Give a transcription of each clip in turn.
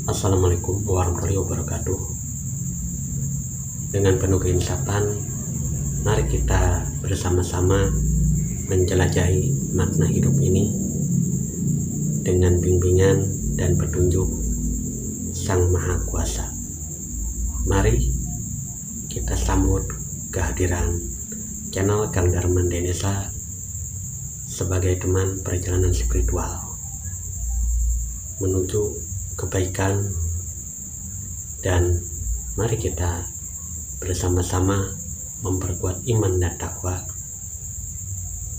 Assalamualaikum warahmatullahi wabarakatuh. Dengan penuh keinsapan, mari kita bersama-sama menjelajahi makna hidup ini dengan bimbingan dan petunjuk Sang Maha Kuasa. Mari kita sambut kehadiran channel Kang Darman Denesa sebagai teman perjalanan spiritual menuju kebaikan, dan mari kita bersama-sama memperkuat iman dan takwa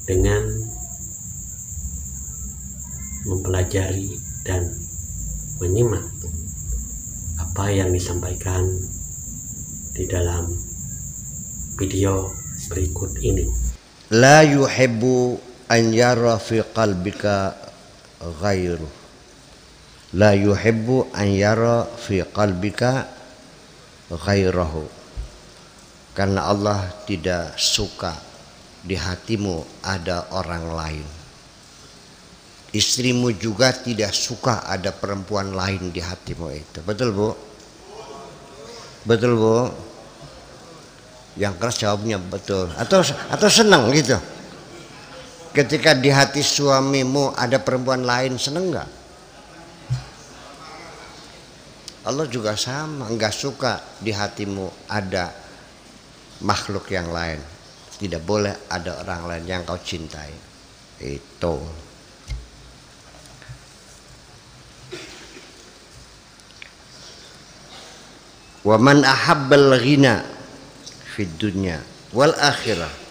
dengan mempelajari dan menyimak apa yang disampaikan di dalam video berikut ini. La yuhibbu an yara fi qalbika ghairu. La yuhibbu an yara fi qalbika ghairahu. Karena Allah tidak suka di hatimu ada orang lain. Istrimu juga tidak suka ada perempuan lain di hatimu itu. Betul, Bu? Betul, Bu? Yang keras jawabnya betul. Atau senang gitu. Ketika di hati suamimu ada perempuan lain, senang enggak? Allah juga sama, enggak suka di hatimu ada makhluk yang lain. Tidak boleh ada orang lain yang kau cintai. Itu. Wa man ahabbal ghina fid dunya wal akhirah.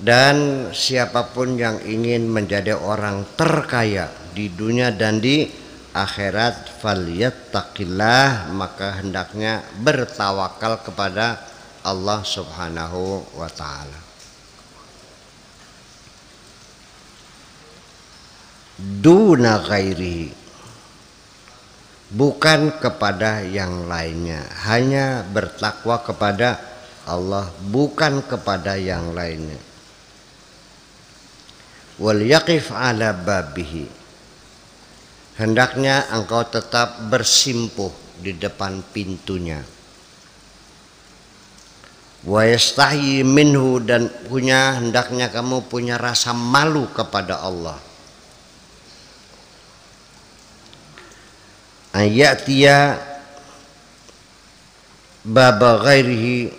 Dan siapapun yang ingin menjadi orang terkaya di dunia dan di akhirat, falyattaqillah, maka hendaknya bertawakal kepada Allah Subhanahu wa taala. Duna ghairihi, bukan kepada yang lainnya, hanya bertakwa kepada Allah, bukan kepada yang lainnya. Wal yaqif ala babihi, hendaknya engkau tetap bersimpuh di depan pintunya. Wa yastahi minhu, dan hendaknya kamu punya rasa malu kepada Allah. Ayatiya baba ghairihi,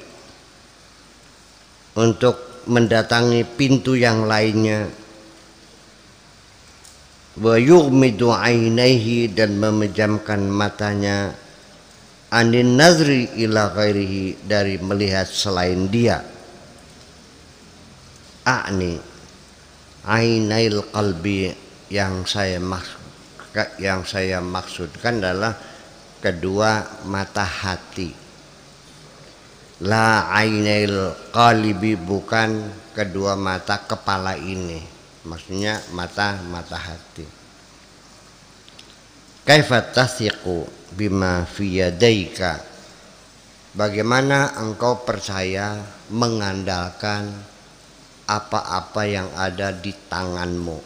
untuk mendatangi pintu yang lainnya. Wa yughmidu ainaihi, dan memejamkan matanya, anin nazri ila ghairihi, dari melihat selain dia. A'ni ainail qalbi, yang saya maksudkan adalah kedua mata hati. La ainail qalibi, bukan kedua mata kepala ini. Maksudnya mata hati. Kaifa tasiqu bima fi yadaika, bagaimana engkau percaya mengandalkan apa-apa yang ada di tanganmu.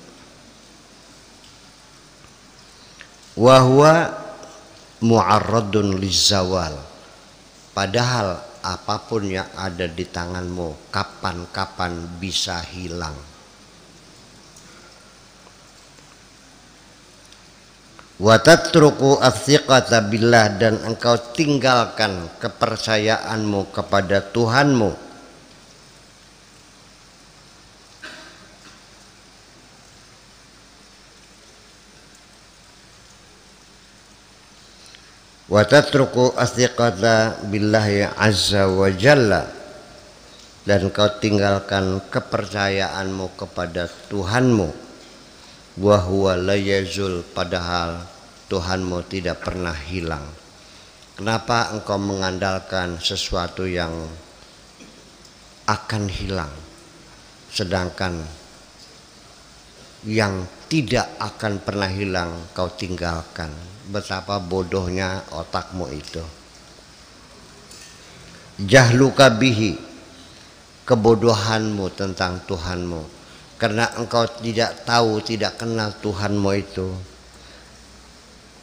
Wa huwa mu'arradun lizawal, padahal apapun yang ada di tanganmu kapan-kapan bisa hilang. Wa tatruku athiqata billah, dan engkau tinggalkan kepercayaanmu kepada Tuhanmu. Wa tatruku athiqata billahi azza wa jalla, dan engkau tinggalkan kepercayaanmu kepada Tuhanmu. Wa huwa la yazul, padahal Tuhanmu tidak pernah hilang. Kenapa engkau mengandalkan sesuatu yang akan hilang, sedangkan yang tidak akan pernah hilang kau tinggalkan? Betapa bodohnya otakmu itu. Jahluka bihi, kebodohanmu tentang Tuhanmu. Karena engkau tidak tahu, tidak kenal Tuhanmu itu.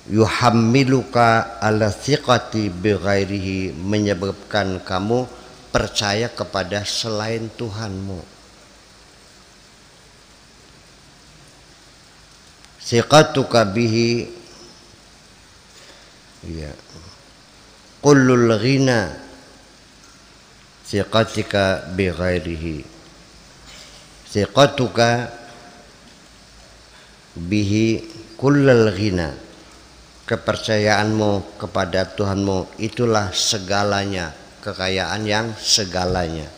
yuhammiluka ala thiqati bighairihi, menyebabkan kamu percaya kepada selain Tuhanmu. Thiqatuka bihi ya kullul ghina thiqatika bighairihi. Thiqatuka bihi kullul ghina, kepercayaanmu kepada Tuhanmu itulah segalanya, kekayaan yang segalanya.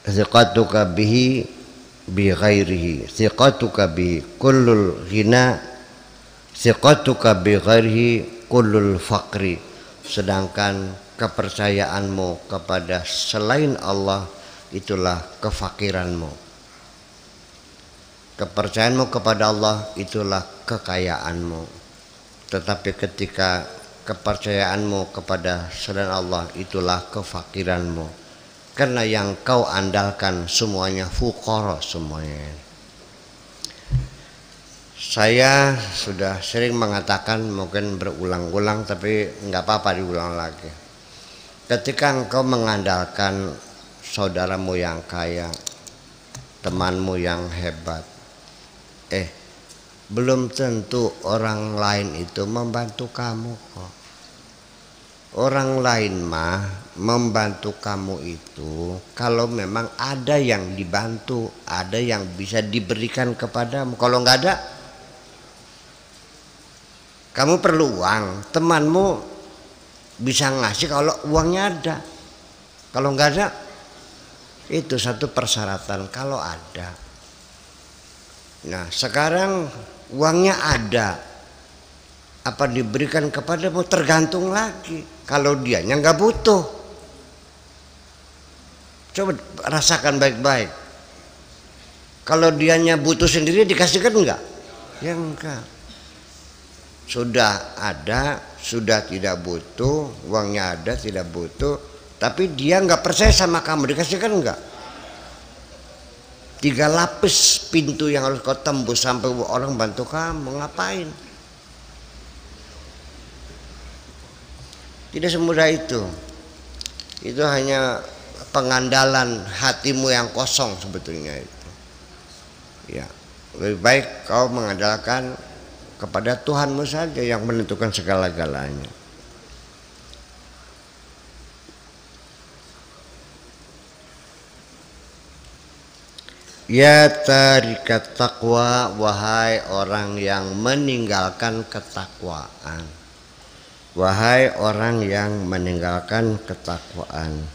Thiqatuka bihi bi ghairihi, thiqatuka bi kullul ghina, thiqatuka bi ghairihi kullul faqri. Sedangkan kepercayaanmu kepada selain Allah itulah kefakiranmu. Kepercayaanmu kepada Allah itulah kekayaanmu. Tetapi ketika kepercayaanmu kepada selain Allah itulah kefakiranmu. Karena yang kau andalkan semuanya fuqara semuanya. Saya sudah sering mengatakan, mungkin berulang-ulang tapi nggak apa-apa diulang lagi. Ketika engkau mengandalkan saudaramu yang kaya, temanmu yang hebat, belum tentu orang lain itu membantu kamu kok. Orang lain mah membantu kamu itu kalau memang ada yang dibantu, ada yang bisa diberikan kepadamu. Kalau nggak ada, kamu perlu uang, temanmu bisa ngasih kalau uangnya ada. Kalau nggak ada, itu satu persyaratan kalau ada. Nah sekarang uangnya ada, apa diberikan kepadamu tergantung lagi. Kalau dianya nggak butuh, coba rasakan baik-baik. Kalau dianya butuh sendiri dikasihkan enggak? Ya enggak. Sudah ada, sudah tidak butuh, uangnya ada, tidak butuh, tapi dia nggak percaya sama kamu, dikasihkan enggak? 3 lapis pintu yang harus kau tembus sampai orang bantu kamu, ngapain? Tidak semudah itu. Itu hanya pengandalan hatimu yang kosong sebetulnya itu. Ya, lebih baik kau mengandalkan kepada Tuhanmu saja yang menentukan segala-galanya. Ya tarikat taqwa, wahai orang yang meninggalkan ketakwaan. Wahai orang yang meninggalkan ketakwaan.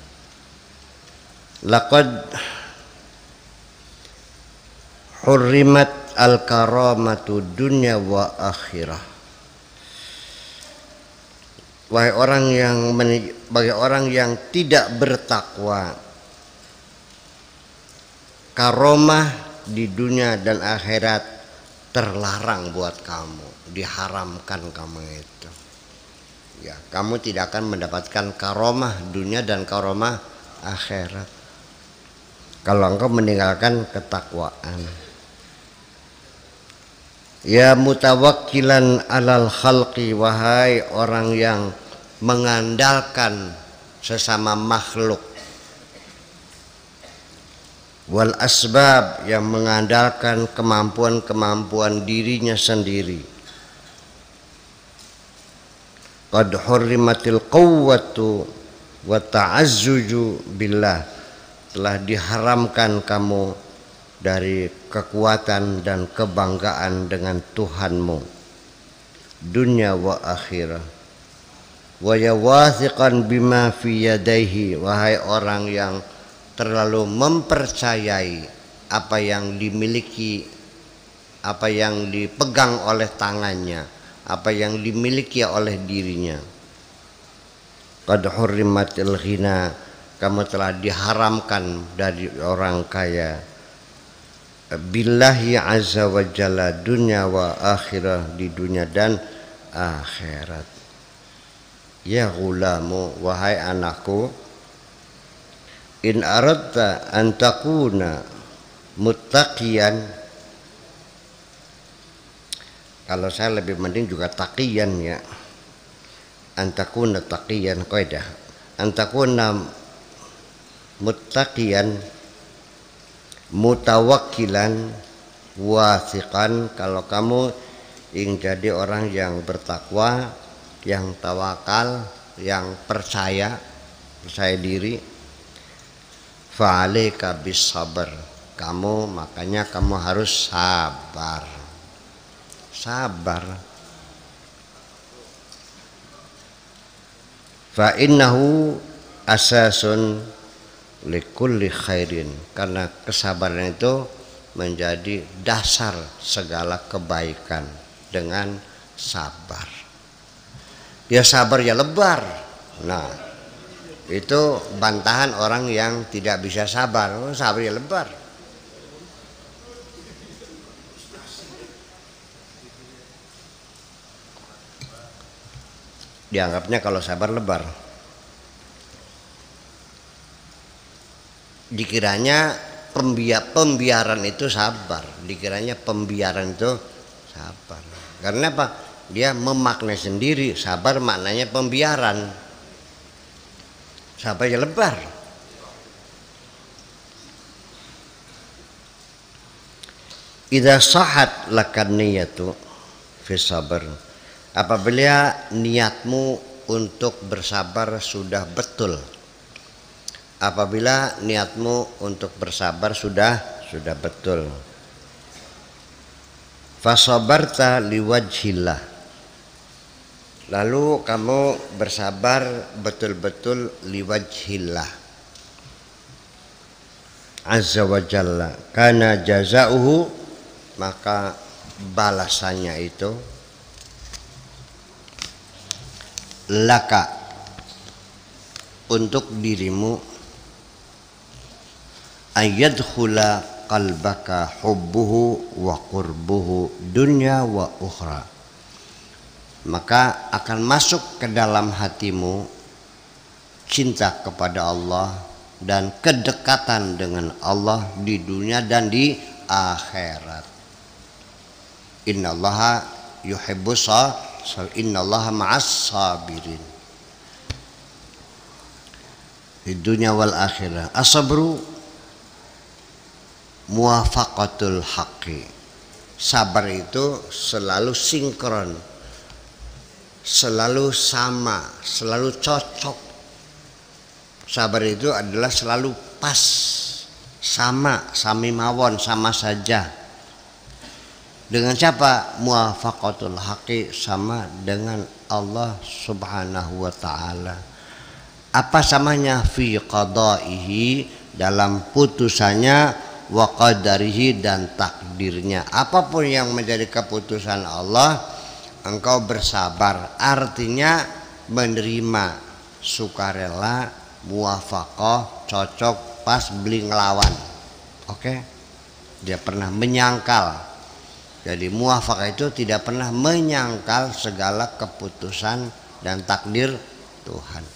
Laqad hurrimat al-karamatu dunya wa akhirah. Wahai orang yang bagi orang yang tidak bertakwa, karomah di dunia dan akhirat terlarang buat kamu, diharamkan kamu itu. Ya, kamu tidak akan mendapatkan karomah dunia dan karomah akhirat kalau engkau meninggalkan ketakwaan. Ya mutawakkilan alal khalqi, wahai orang yang mengandalkan sesama makhluk, wal asbab, yang mengandalkan kemampuan-kemampuan dirinya sendiri. Qad hurrimatil quwwatu wa ta'azzuju billah, telah diharamkan kamu dari kekuatan dan kebanggaan dengan Tuhanmu dunia wa akhirah. Wa yawathiqan bima fi yadayhi, wahai orang yang terlalu mempercayai apa yang dimiliki, apa yang dipegang oleh tangannya, apa yang dimiliki oleh dirinya. Qad hurrimatil ghina, kamu telah diharamkan dari orang kaya. Billahi azza wa jalla, dunya wa akhirah, di dunia dan akhirat. Ya ghulamu, wahai anakku, in aradta an takuna muttaqiyan, kalau saya lebih mending juga taqiyan ya, antakuna taqiyan kaidah, antakuna muttaqiyan mutawakkilan wasiqan, kalau kamu ingin jadi orang yang bertakwa, yang tawakal, yang percaya diri, fa'alika bis sabar, makanya kamu harus sabar. Fa innahu asasun likulli khairin, karena kesabaran itu menjadi dasar segala kebaikan. Dengan sabar, ya sabar ya lebar. Nah, itu bantahan orang yang tidak bisa sabar. Sabar ya lebar. Dianggapnya kalau sabar lebar, dikiranya pembiaran itu sabar, dikiranya pembiaran itu sabar. Karena apa? Dia memaknai sendiri sabar maknanya pembiaran. Sabar ya lebar. Idza sahat lakan niyatu fi sabr, apabila niatmu untuk bersabar sudah betul, apabila niatmu untuk bersabar sudah betul, fasabarta liwajhillah, lalu kamu bersabar betul-betul liwajhillah azza wa jalla, kana jazauhu, maka balasannya itu laka, untuk dirimu, ayyadkhula qalbaka hubbuhu wa qurbuhu dunya wa ukhra, maka akan masuk ke dalam hatimu cinta kepada Allah dan kedekatan dengan Allah di dunia dan di akhirat. Innallaha yuhibbus innallaha ma'as sabirin di dunia wal akhirah. As-sabru muwafaqatul haqqi, sabar itu selalu sinkron, selalu sama, selalu cocok. Sabar itu adalah selalu pas, sama, sami mawon, sama saja. Dengan siapa? Muwafaqatul haqqi, sama dengan Allah subhanahu wa ta'ala. Apa samanya? Fi qadaihi, dalam putusannya, wa qadarihi, dan takdirnya. Apapun yang menjadi keputusan Allah, engkau bersabar, artinya menerima, sukarela, muwafaqah, cocok, pas, beli ngelawan. Oke? Dia pernah menyangkal. Jadi muwafaqah itu tidak pernah menyangkal segala keputusan dan takdir Tuhan.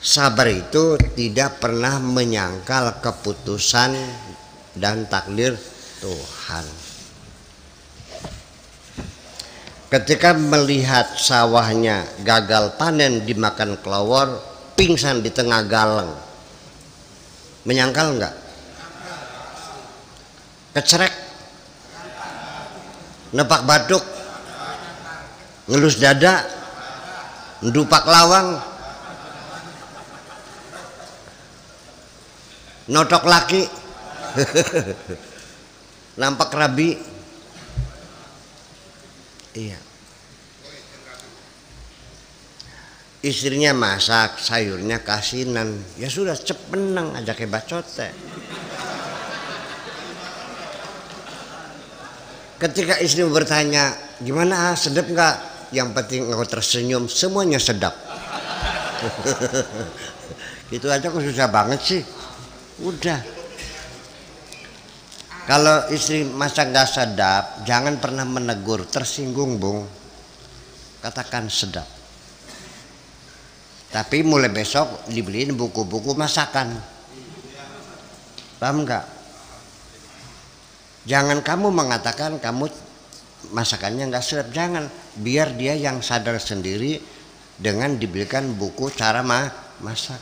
Sabar itu tidak pernah menyangkal keputusan dan takdir Tuhan. Ketika melihat sawahnya gagal panen dimakan kelawar, pingsan di tengah galang, menyangkal enggak? Kecerek, nepak batuk, ngelus dada, ndupak lawang, notok laki, nampak rabi. Iya. Istrinya masak, sayurnya kasinan, ya sudah cepenang aja ke bacote. Ketika istri bertanya, gimana, sedap nggak? Yang penting engkau tersenyum, semuanya sedap. Itu aja kok susah banget sih. Udah. Kalau istri masak nggak sedap, jangan pernah menegur, tersinggung bung. Katakan sedap. Tapi mulai besok dibeliin buku-buku masakan. Paham nggak? Jangan kamu mengatakan kamu masakannya nggak sedap, jangan. Biar dia yang sadar sendiri dengan dibelikan buku cara masak.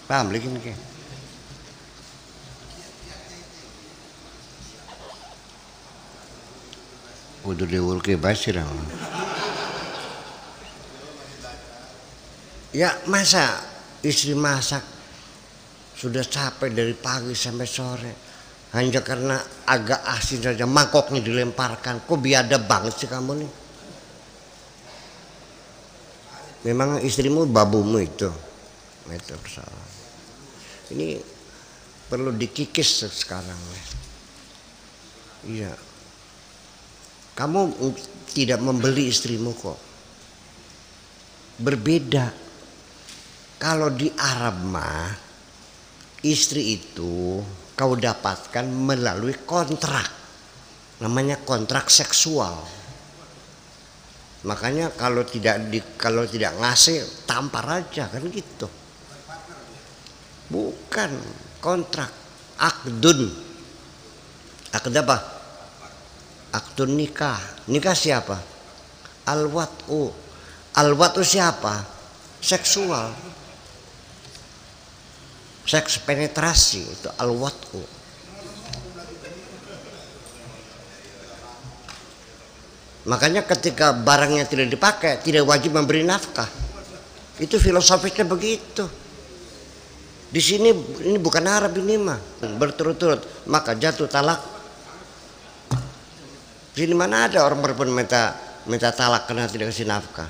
Paham lagi nih? Udah diulki basir. Ya masa istri masak sudah capek dari pagi sampai sore hanya karena agak asin saja mangkoknya dilemparkan. Kok biadab banget sih kamu nih? Memang istrimu babumu itu persoalan. Ini perlu dikikis sekarang. Iya. Kamu tidak membeli istrimu kok. Berbeda. Kalau di Arab mah istri itu kau dapatkan melalui kontrak. Namanya kontrak seksual. Makanya kalau tidak ngasih tampar aja kan gitu. Bukan kontrak, akdun. Akd apa? Akdun nikah. Nikah siapa? Al-wat'u. Al-wat'u siapa? Seksual. Seks penetrasi itu al-wat'u. Makanya ketika barangnya tidak dipakai, tidak wajib memberi nafkah. Itu filosofisnya begitu. Di sini ini bukan Arab ini mah. Berturut-turut maka jatuh talak. Di sini mana ada orang perempuan minta talak karena tidak kasih nafkah.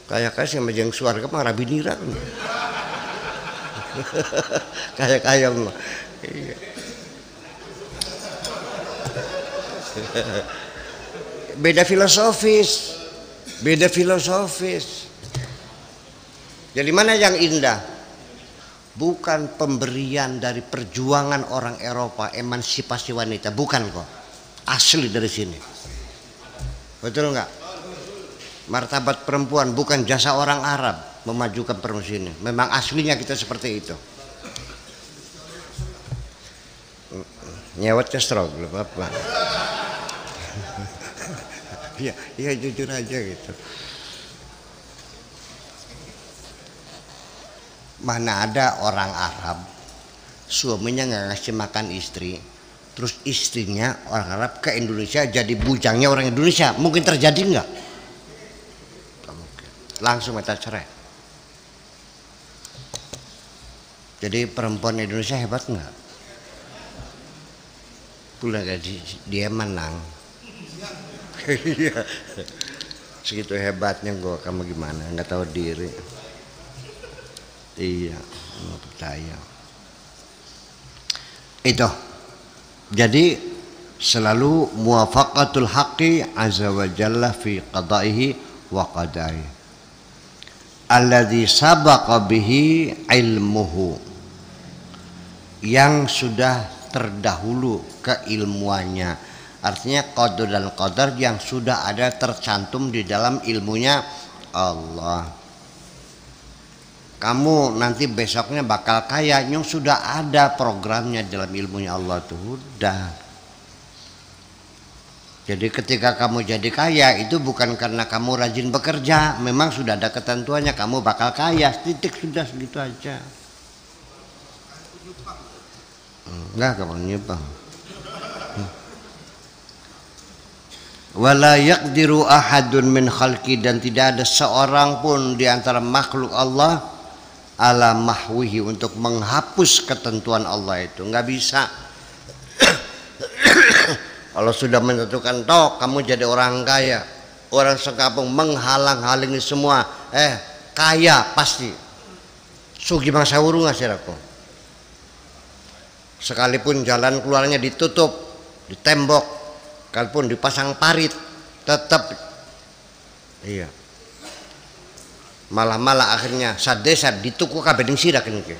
Kayak sama jeng suarga mah Rabi Nira. Kayak mah. Iya. Beda filosofis. Jadi mana yang indah? Bukan pemberian dari perjuangan orang Eropa, emansipasi wanita, bukan kok. Asli dari sini. Betul nggak? Martabat perempuan bukan jasa orang Arab memajukan perempuan sini. Memang aslinya kita seperti itu. Nyewot kestrok belum apa. Iya jujur aja gitu. Mana ada orang Arab suaminya nggak ngasih makan istri, terus istrinya orang Arab ke Indonesia jadi bujangnya orang Indonesia, mungkin terjadi nggak? Langsung minta cerai. Jadi perempuan Indonesia hebat nggak? Pulang dia menang. Segitu hebatnya gue, kamu gimana? Nggak tahu diri. Iya, nggak percaya. Itu. Jadi selalu muwafaqatul haqqi azza wa jalla fi qada'ihi wa qadarihi. Alladzi sabaqa bihi ilmuhu. Yang sudah terdahulu keilmuannya. Artinya qadar dan qadar yang sudah ada tercantum di dalam ilmunya Allah. Kamu nanti besoknya bakal kaya, yang sudah ada programnya dalam ilmunya Allah tuh udah. Jadi ketika kamu jadi kaya itu bukan karena kamu rajin bekerja, memang sudah ada ketentuannya kamu bakal kaya, titik, sudah segitu aja. Enggak kamu nyepang. Wala yaqdiru ahadun min khalqi, dan tidak ada seorang pun di antara makhluk Allah ala mahwihi, untuk menghapus ketentuan Allah itu. Nggak bisa. Kalau sudah menentukan toh kamu jadi orang kaya, orang sekampung menghalang-halangi semua, kaya pasti. Sugi mangsa urung asiraku. Sekalipun jalan keluarnya ditutup, ditembok, kalaupun dipasang parit, tetap iya. Malah akhirnya sadesa dituku kabeh ning sirak niki.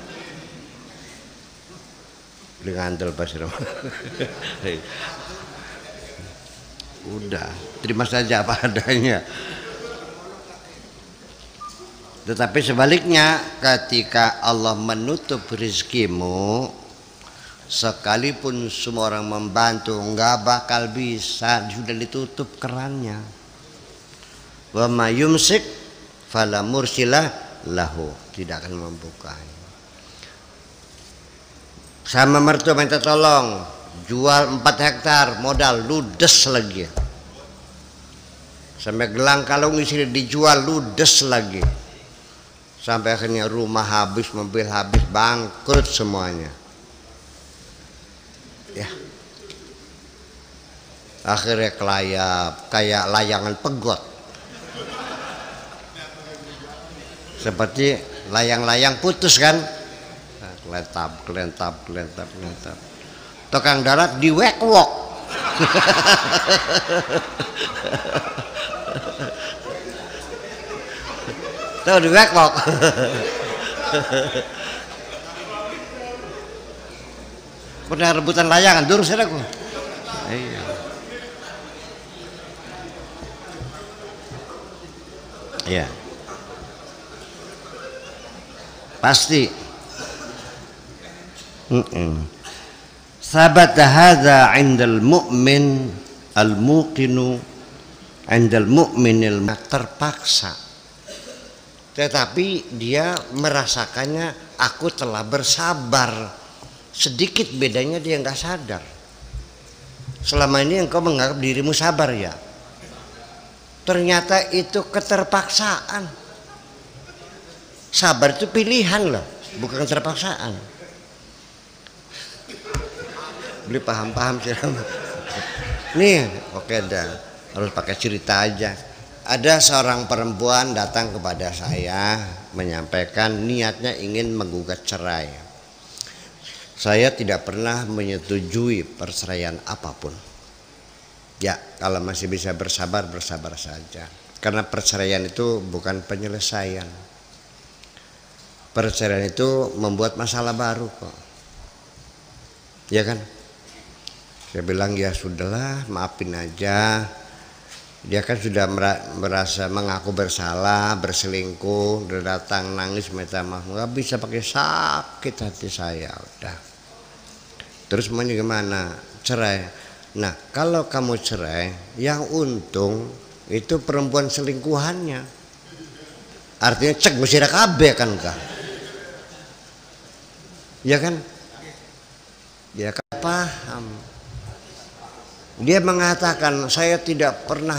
Ngandel pasir. Udah, terima saja apa adanya. Tetapi sebaliknya, ketika Allah menutup rizkimu, sekalipun semua orang membantu, nggak bakal bisa, sudah ditutup kerannya. Wa ma yumsik fala mursila lahu, tidak akan membukanya. Sama mertua minta tolong, jual 4 hektar, modal ludes lagi. Sampai gelang kalung istri dijual, ludes lagi. Sampai akhirnya rumah habis, mobil habis, bangkrut semuanya. Ya. Akhirnya kelayap, kayak layangan pegot. Seperti layang-layang putus kan? Kelentap. Tukang darat diwek-wok. Tuh diwek-wok. Pernah rebutan layangan, durus ada aku. Iya. Iya. Pasti. Sabata hadza 'indal mu'min al-muqinu 'indal mu'minil, terpaksa. Tetapi dia merasakannya, aku telah bersabar. Sedikit bedanya dia nggak sadar. Selama ini engkau menganggap dirimu sabar ya. Ternyata itu keterpaksaan. Sabar itu pilihan loh, bukan keterpaksaan. Beli paham-paham sih. Nih, oke dah. Harus pakai cerita aja. Ada seorang perempuan datang kepada saya menyampaikan niatnya ingin menggugat cerai. Saya tidak pernah menyetujui perceraian apapun. Ya, kalau masih bisa bersabar, bersabar saja. Karena perceraian itu bukan penyelesaian. Perceraian itu membuat masalah baru kok. Ya kan? Saya bilang ya sudahlah, maafin aja. Dia kan sudah merasa mengaku bersalah, berselingkuh, udah datang nangis minta maaf, nggak bisa pakai sakit hati saya udah. Terus maunya gimana? Cerai. Nah kalau kamu cerai, yang untung itu perempuan selingkuhannya. Artinya cek mesti ada KB kan kak? Ya kan? Dia kan paham. Dia mengatakan saya tidak pernah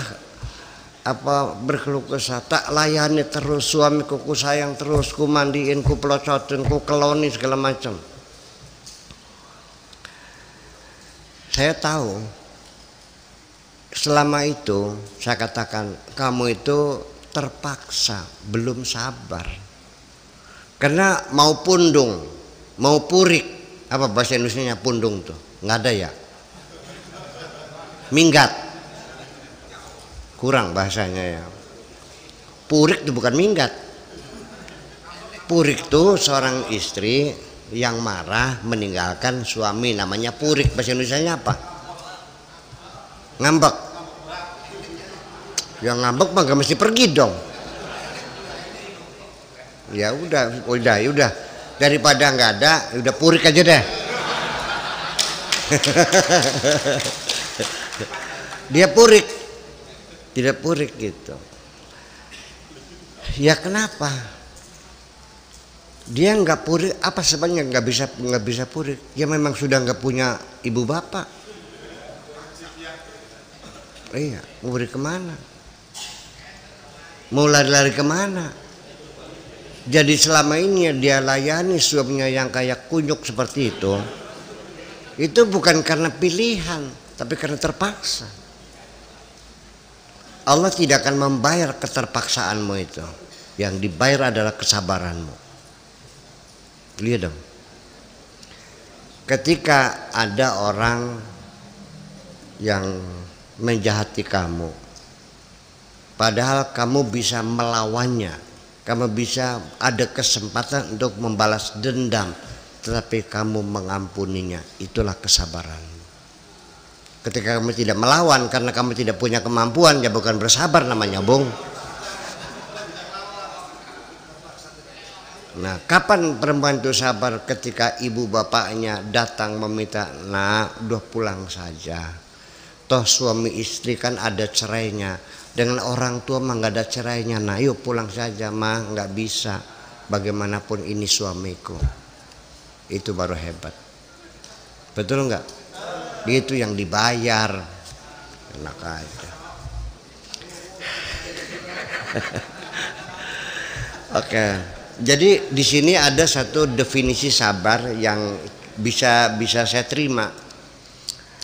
berkeluh kesah, tak layani terus suamiku, ku sayang terus, ku mandiin, ku pelocotin, ku keloni segala macam. Saya tahu selama itu saya katakan kamu itu terpaksa, belum sabar. Karena mau pundung, mau purik, apa bahasa Indonesianya pundung tuh? Nggak ada ya? Minggat, kurang bahasanya ya. Purik itu bukan minggat. Purik itu seorang istri yang marah meninggalkan suami, namanya purik. Bahasa Indonesianya apa? Ngambek. Yang ngambek mah gak mesti pergi dong. Ya udah. Daripada nggak ada, udah purik aja deh. Dia purik, tidak purik gitu. Ya kenapa? Dia nggak purik, apa sebabnya nggak bisa purik? Ya memang sudah nggak punya ibu bapak. Iya, mau purik kemana? Mau lari-lari kemana? Jadi selama ini dia layani suaminya yang kayak kunyuk seperti itu bukan karena pilihan, tapi karena terpaksa. Allah tidak akan membayar keterpaksaanmu itu. Yang dibayar adalah kesabaranmu. Lihat dong. Ketika ada orang yang menjahati kamu, padahal kamu bisa melawannya, kamu bisa ada kesempatan untuk membalas dendam, tetapi kamu mengampuninya, itulah kesabaran. Ketika kamu tidak melawan karena kamu tidak punya kemampuan, ya bukan bersabar namanya, Bung. Nah, kapan perempuan itu sabar? Ketika ibu bapaknya datang meminta, nak, udah pulang saja. Toh suami istri kan ada cerainya. Dengan orang tua mah nggak ada cerainya. Nah, yuk pulang saja, mah nggak bisa. Bagaimanapun ini suamiku. Itu baru hebat. Betul nggak? Itu yang dibayar. Enak aja. Oke. Jadi di sini ada satu definisi sabar yang bisa saya terima.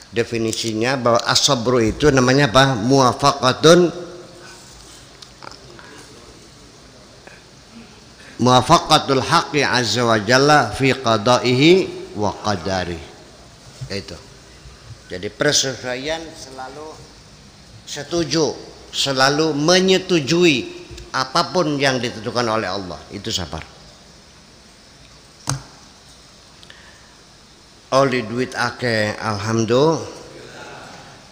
Definisinya bahwa as-sabru itu namanya apa? Muwafaqatul haqqi azza wa jalla fi qada'ihi wa qadari. Itu. Jadi persesuaian selalu setuju, selalu menyetujui apapun yang ditentukan oleh Allah, itu sabar. Oleh duit akeh, alhamdulillah.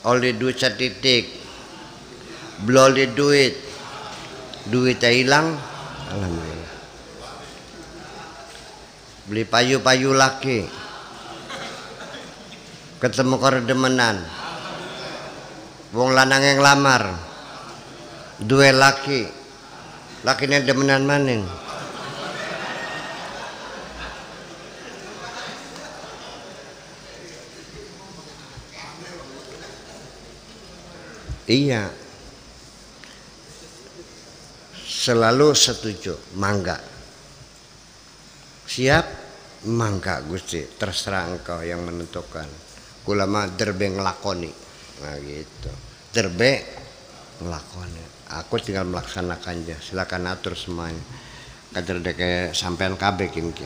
Oleh duit setitik, belum oleh duit hilang, alhamdulillah. Beli payu-payu laki, ketemu keredemenan, wong lanang yang lamar, dua laki. Lakinya demenan maning. Iya. Selalu setuju, mangga. Siap, mangga Gusti, terserah engkau yang menentukan. Kula mah derbe nglakoni. Nah gitu. Derbe nglakoni. Aku tinggal melaksanakannya. Silakan atur semuanya. Kader deke sampean kabeh kinki.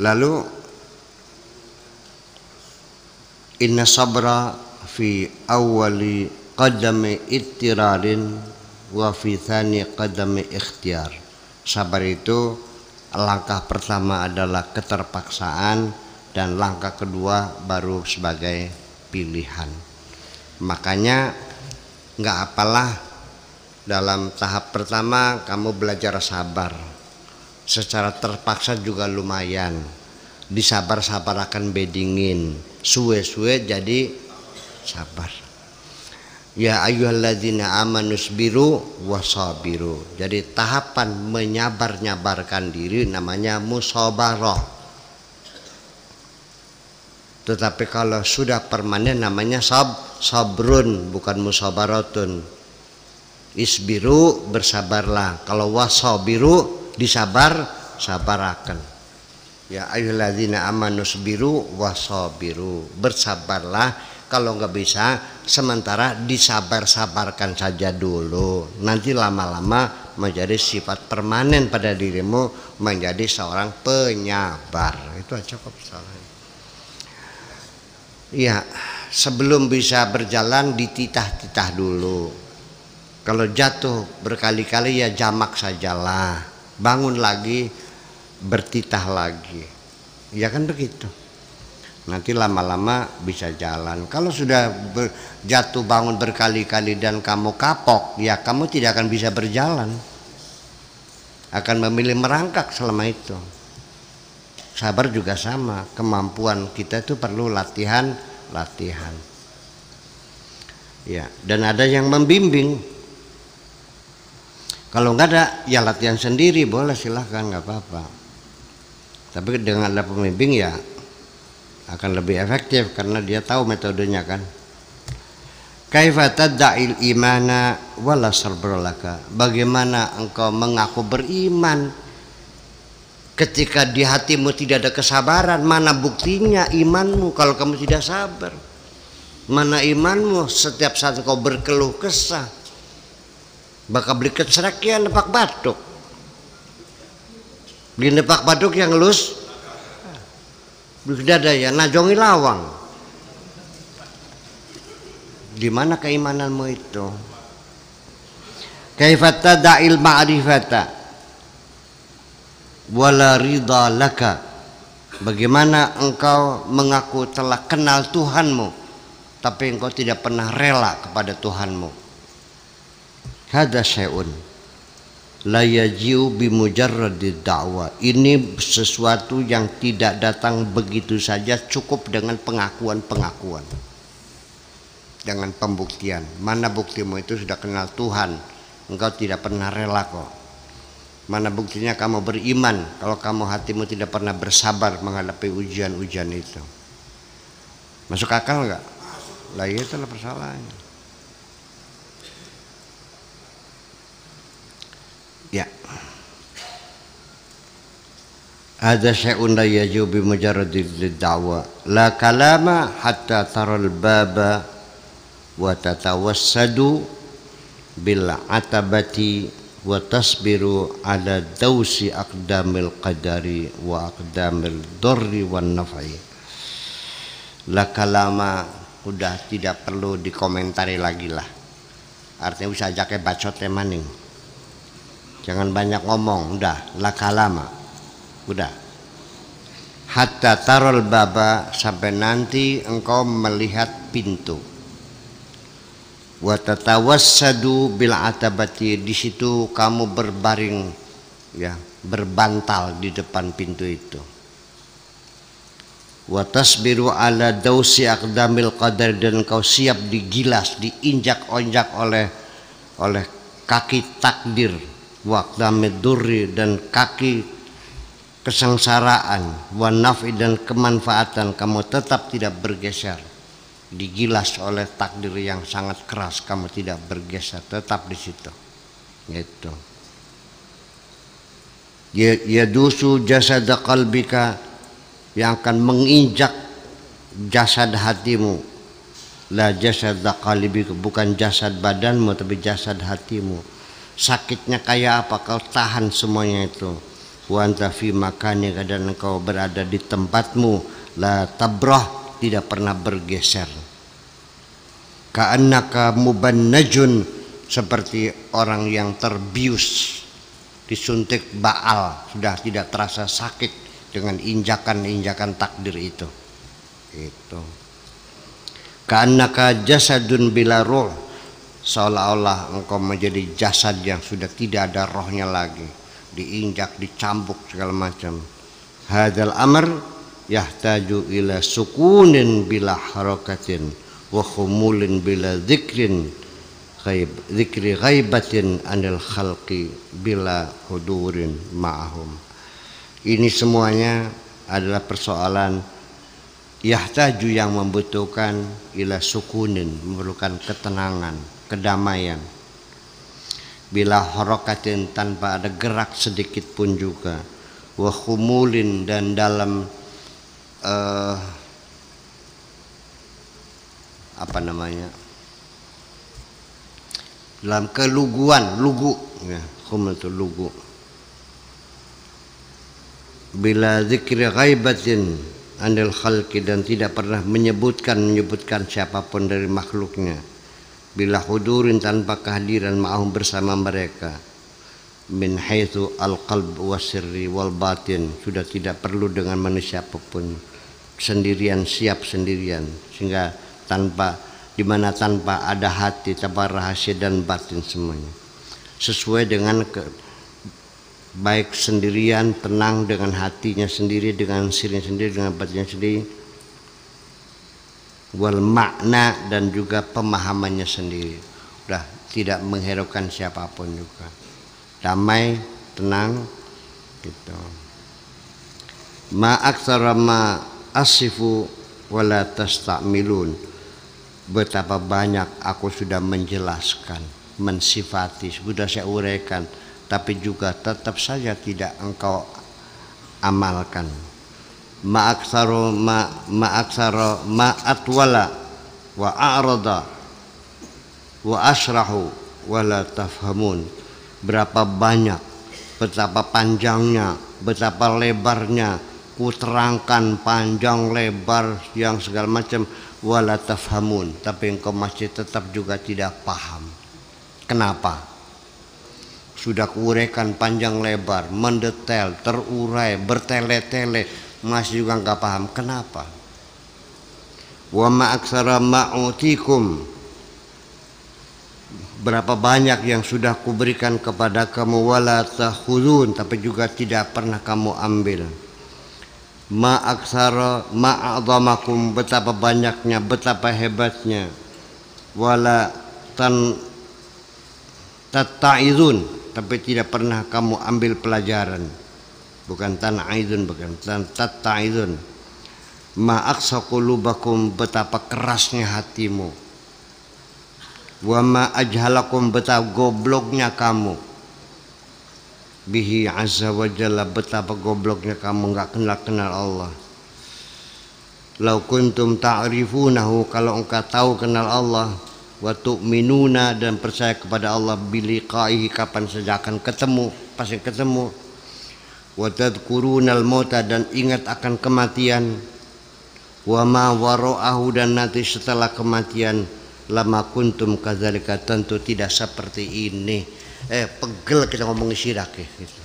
Lalu inna sabra fi awali qadami ittirarin wa fi thani qadami ikhtiar. Sabar itu langkah pertama adalah keterpaksaan dan langkah kedua baru sebagai pilihan. Makanya nggak apalah dalam tahap pertama kamu belajar sabar. Secara terpaksa juga lumayan. Disabar-sabar akan bedingin. Suwe-suwe jadi sabar. Ya ayyuhalladzina amanu sabiru wasabiru. Jadi tahapan menyabar-nyabarkan diri namanya musabarah. Tetapi kalau sudah permanen namanya sabrun, bukan musabaratun. Isbiru, bersabarlah. Kalau wasabiru, sabarakan. Ya ayyuhalladzina amanu sabiru wasabiru. Bersabarlah. Kalau nggak bisa, sementara disabar-sabarkan saja dulu. Nanti lama-lama menjadi sifat permanen pada dirimu, menjadi seorang penyabar. Itu aja kok persoalannya. Ya, sebelum bisa berjalan dititah-titah dulu. Kalau jatuh berkali-kali ya jamak sajalah. Bangun lagi, bertitah lagi. Ya kan begitu. Nanti lama-lama bisa jalan. Kalau sudah jatuh bangun berkali-kali dan kamu kapok, ya kamu tidak akan bisa berjalan. Akan memilih merangkak selama itu. Sabar juga sama, kemampuan kita itu perlu latihan. Ya, dan ada yang membimbing. Kalau nggak ada, ya latihan sendiri boleh, silahkan, nggak apa-apa. Tapi dengan ada pembimbing ya akan lebih efektif karena dia tahu metodenya kan. Kaifa tad'il imana wala sarbralaka. Bagaimana engkau mengaku beriman ketika di hatimu tidak ada kesabaran? Mana buktinya imanmu kalau kamu tidak sabar? Mana imanmu setiap saat kau berkeluh kesah? Bakal beli kecerak ya nepak batuk. Beli nepak batuk yang lus dada ya najongi lawang. Di mana keimananmu itu? Kaifa tad'il ma'rifata wala ridha laka. Bagaimana engkau mengaku telah kenal Tuhanmu tapi engkau tidak pernah rela kepada Tuhanmu? hada syai'un la yaji'u bimujarradid da'wa. Ini sesuatu yang tidak datang begitu saja, cukup dengan pengakuan-pengakuan, dengan pembuktian. Mana buktimu itu sudah kenal Tuhan, engkau tidak pernah rela kok. Mana buktinya kamu beriman kalau kamu hatimu tidak pernah bersabar menghadapi ujian-ujian itu? Masuk akal nggak? Lah itulah persoalannya. Ya. Ada syai'un la yaji'u bi mujarradid da'wa la kalama hatta taral baba wa tatawassadu bil atabati wa tasbiru ala dausi aqdamil qadari wa aqdamil dorri wan naf'i. La kalama udah tidak perlu dikomentari lagi lah. Artinya bisa aja bacot maning. Jangan banyak ngomong, udah la kalama. Udah. Hatta tarol baba, sampai nanti engkau melihat pintu. Wa tatawassadu bil atabati, di situ kamu berbaring ya, berbantal di depan pintu itu. Wa tasbiru ala dausi aqdamil qadar, dan kau siap digilas, diinjak-onjak oleh kaki takdir, wa aqdamid durri, dan kaki kesengsaraan, wa naf'i, dan kemanfaatan. Kamu tetap tidak bergeser, digilas oleh takdir yang sangat keras, kamu tidak bergeser, tetap di situ. Gitu. Yadusu jasad qalbika, yang akan menginjak jasad hatimu. La jasad qalbika, bukan jasad badanmu tapi jasad hatimu. Sakitnya kayak apa, kau tahan semuanya itu. Wa anta fi makanika, dan engkau berada di tempatmu. La tabrah, tidak pernah bergeser. Ka'annaka mubannajun, seperti orang yang terbius disuntik baal, sudah tidak terasa sakit dengan injakan-injakan takdir itu. Itu. Ka'annaka jasadun bila ruh, seolah-olah engkau menjadi jasad yang sudah tidak ada rohnya lagi, diinjak, dicambuk segala macam. Hadzal amr yahtaju ila sukunin bila harakatin wa khumulin bila dzikri ghaibatin anil khalqi bila hudurin ma'ahum. Ini semuanya adalah persoalan yahtaju, yang membutuhkan ila sukunin, memerlukan ketenangan, kedamaian. Bila harakatin, tanpa ada gerak sedikit pun juga. Wa khumulin, dan dalam dalam keluguan, lugu ya, khumul itu lugu. Bila zikri ghaibatin anil khalqi, dan tidak pernah menyebutkan siapapun dari makhluknya. Bila hudurin, tanpa kehadiran, ma'ahum, bersama mereka. Min haitsu al-qalb wasirri wal batin, sudah tidak perlu dengan manusia apapun, sendirian, siap sendirian, sehingga tanpa ada hati, tanpa rahasia dan batin semuanya. Sesuai dengan baik sendirian, tenang dengan hatinya sendiri, dengan sirnya sendiri, dengan batinnya sendiri, wal makna, dan juga pemahamannya sendiri. Udah tidak menghiraukan siapapun juga, damai, tenang gitu. Ma aktsara ma asifu wala tastamilun, betapa banyak aku sudah menjelaskan, mensifati, sudah saya uraikan, tapi juga tetap saja tidak engkau amalkan. Ma'aksaro ma'atwala wa a'rada wa asrahu wa la tafhamun. Berapa banyak, betapa panjangnya, betapa lebarnya, ku terangkan panjang lebar yang segala macam, wa la tafhamun, tapi engkau masih tetap juga tidak paham. Kenapa? Sudah kuuraikan panjang lebar, mendetail, terurai, bertele-tele, masih juga nggak paham. Kenapa? Wa ma aksara ma'utikum, berapa banyak yang sudah kuberikan kepada kamu, wala takhudun, tapi juga tidak pernah kamu ambil. Ma aksara ma a'zamakum, betapa banyaknya, betapa hebatnya. Wala tatta'idun, tapi tidak pernah kamu ambil pelajaran. Bukan tan'idun, bukan tatta'idun. Ma aqsa qulubakum, betapa kerasnya hatimu. Wa ma ajhalakum, betapa gobloknya kamu. Bihi azza wa jalla, betapa gobloknya kamu enggak kenal Allah. Lau kuntum ta'rifunahu, kalau engkau tahu kenal Allah, wa tu'minuna, dan percaya kepada Allah, biliqaihi, kapan saja akan ketemu, pasti ketemu. Wa tadhkurunal mauta, dan ingat akan kematian. Wa ma wara'ahu, dan nanti setelah kematian. Lama kuntum kadzalika, tentu tidak seperti ini. Pegel kita ngomong syirak ya, gitu.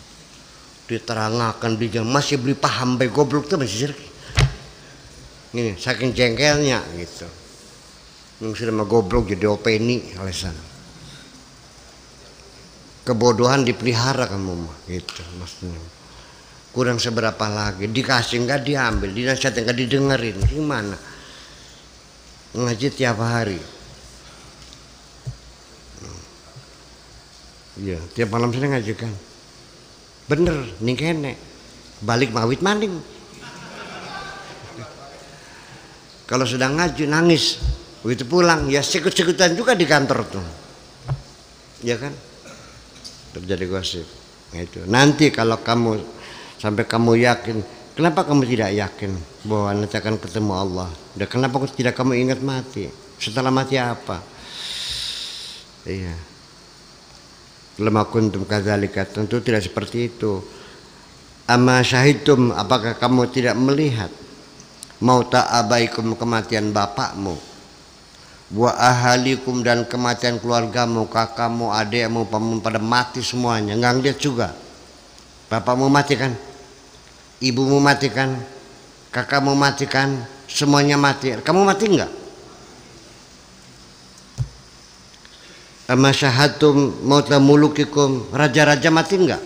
Diterangkan dia masih beli paham baik goblok tuh masih syirak. Ini saking jengkelnya gitu. Yang sudah mah goblok jadi openi alasan. Kebodohan dipelihara kamu mah gitu maksudnya. Kurang seberapa lagi, dikasih enggak diambil, dinasihat enggak didengerin, gimana? Ngaji tiap hari. Iya, tiap malam sini ngaji kan. Bener, nih kene. Balik mawit maning. Kalau sedang ngaji nangis, begitu pulang ya sikut-sikutan juga di kantor tuh. Ya kan? Terjadi gosip. Nah, itu. Nanti kalau kamu sampai kamu yakin, kenapa kamu tidak yakin bahwa nanti akan ketemu Allah? Dan kenapa tidak kamu ingat mati? Setelah mati apa? Iya. Lama kuntum kadzalika, tentu tidak seperti itu. Amma syahidtum, apakah kamu tidak melihat mauta abaikum, kematian bapakmu, wa ahalikum, dan kematian keluargamu, kakakmu, adikmu, pamanmu pada mati semuanya. Enggak lihat juga. Bapakmu mati kan? Ibumu mati kan? Kakakmu mati kan? Semuanya mati. Kamu mati enggak? Amma syahadtum mauta mulukikum, raja-raja mati enggak?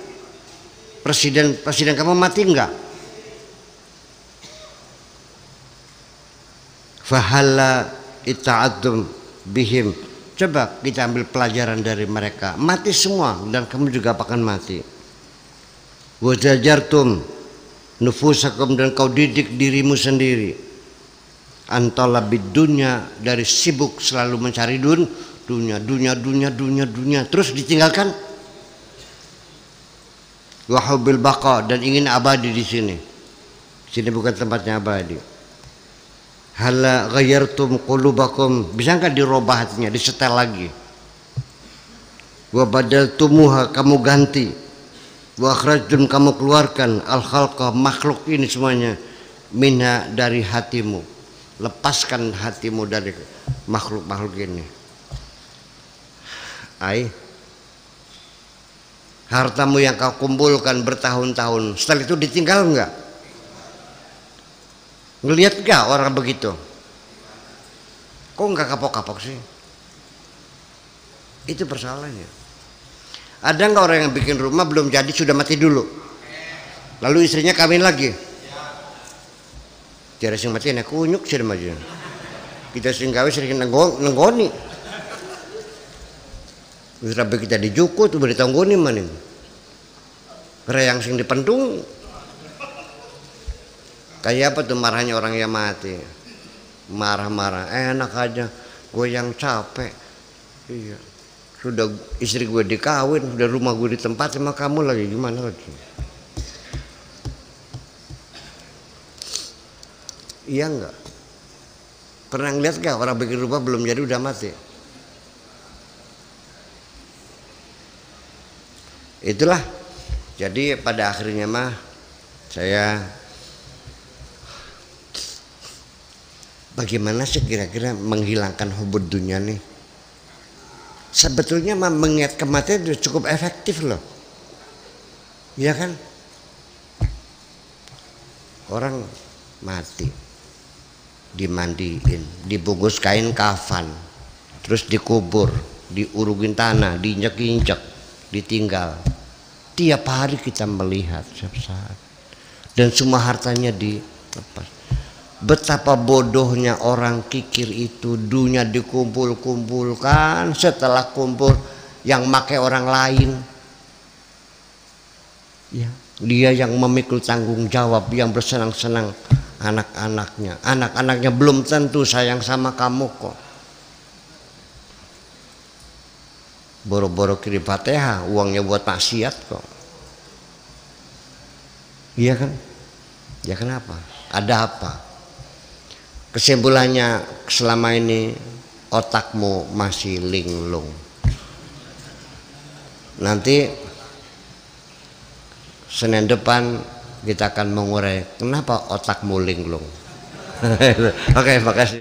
Presiden kamu mati enggak? Fahalla ita'addum bihim, coba kita ambil pelajaran dari mereka, mati semua dan kamu juga akan mati. Wajajartum nufusakum, dan kau didik dirimu sendiri, antalabid dunya, dari sibuk selalu mencari dunia, terus ditinggalkan. Wa hubbil baqa, dan ingin abadi di sini. Sini bukan tempatnya abadi. Hala ghayyartum qulubakum, bisa enggak dirubah hatinya, disetel lagi. Wa badaltumuha, kamu ganti. Wa akhrajtum, kamu keluarkan al khalqa, makhluk ini semuanya, minha, dari hatimu. Lepaskan hatimu dari makhluk-makhluk ini. Hartamu yang kau kumpulkan bertahun-tahun, setelah itu ditinggal enggak? Ngelihat enggak orang begitu? Kok enggak kapok-kapok sih? Itu persoalannya. Ada enggak orang yang bikin rumah belum jadi sudah mati dulu, lalu istrinya kawin lagi? Tiada sing mati enak kunyuk sih maju. Kita sing gawe sering nenggoni. Rabi kita dijukut, udah ditanggoni maning. Reyang sing dipendung. Kayak apa tuh marahnya orang yang mati? Marah-marah, enak aja. Gue yang capek. Iya. Sudah istri gue dikawin, sudah rumah gue ditempati sama kamu lagi, gimana lagi? Iya enggak? Pernah ngeliat gak orang bikin rumah belum jadi udah mati? Itulah. Jadi pada akhirnya mah saya, bagaimana sih kira-kira menghilangkan hubud dunia nih? Sebetulnya mah mengingat kematian sudah cukup efektif loh. Iya kan? Orang mati, dimandiin, dibungkus kain kafan, terus dikubur. diurugin tanah, diinjak-injak, ditinggal. Tiap hari kita melihat setiap saat. Dan semua hartanya dilepas. Betapa bodohnya orang kikir itu, dunia dikumpul-kumpulkan, setelah kumpul yang make orang lain. Ya, dia yang memikul tanggung jawab, yang bersenang-senang anak-anaknya. Anak-anaknya belum tentu sayang sama kamu kok. Boro-boro kirim Fatihah, uangnya buat maksiat kok. Iya kan? Ya kenapa? Ada apa? Kesimpulannya selama ini otakmu masih linglung. Nanti Senin depan kita akan mengurai kenapa otakmu linglung. Oke, makasih.